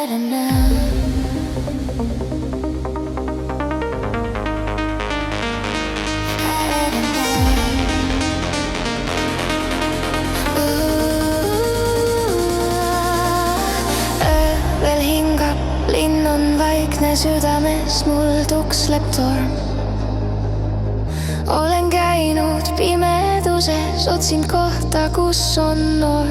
Öövel hingab, linn on vaikne, südames mul tuksleb torm. Olen käinud pimeduses, otsin kohta, kus on noor.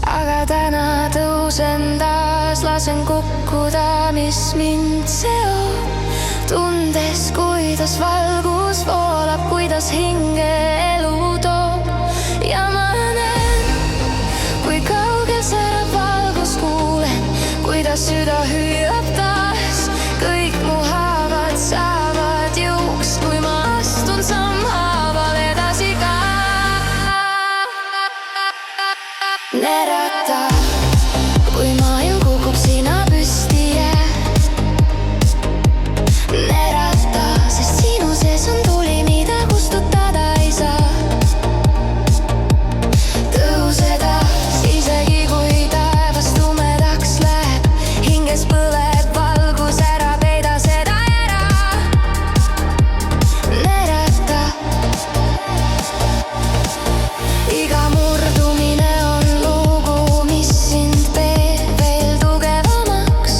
Aga täna tõusen taas, lasen kukkuda, mis mind seob. Tundes, kuidas valgus voolab, kuidas hinge elu toob. Ja ma näen, kui kaugel särab valgus, kuulen, kuidas süda hüüab taas. Kõik mu haavad saavad juuks, kui ma astun sammhaaval edasi ka. Nerata, kui maailm kukub, sina püsti jää. Nerata, sest sinu sees on tuli, mida kustutada ei saa. Tõuse taas, isegi kui taevas tumedaks läheb. Hinges põleb valgus, ära peida seda ära. Nerata, iga murdumine on lugu, mis sind teeb veel tugevamaks.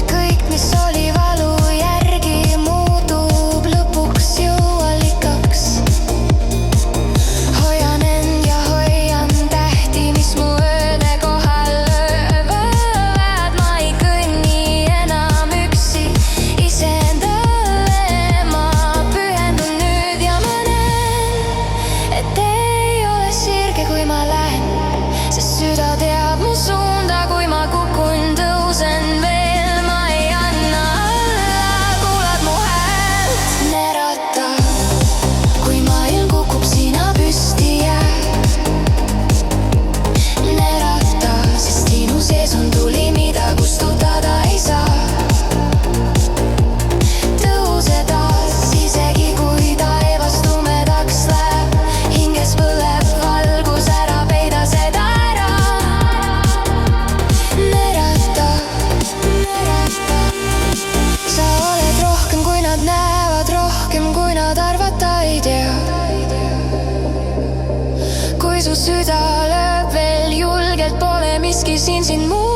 Kõik, mis oli valu järgi, muutub lõpuks jõuallikaks. Hoian end ja hoian tähti, mis mu ööde kohal löövad. Ma ei kõnni enam üksi iseendale, ma pühendun nüüd ja ma näen, et ei ole sirge, kui ma lähen. Sest süda teab mu suunda, kui ma kukun, tõusen veel. Ma ei anna alla, kuulad mu häält. Nerata, kui maailm kukub, sina püsti jää. Nerata, sest sinu sees on tuli, mida kustutada ei saa. Tõuse taas, isegi kui taevas tumedaks läheb. Hinges põleb valgus, ära peida seda ära. Nerata, nerata, sa oled rohkem, kui nad näevad, rohkem, kui nad arvata ei tea. Kui su süda lööb veel julgelt, pole miski siin sind muud.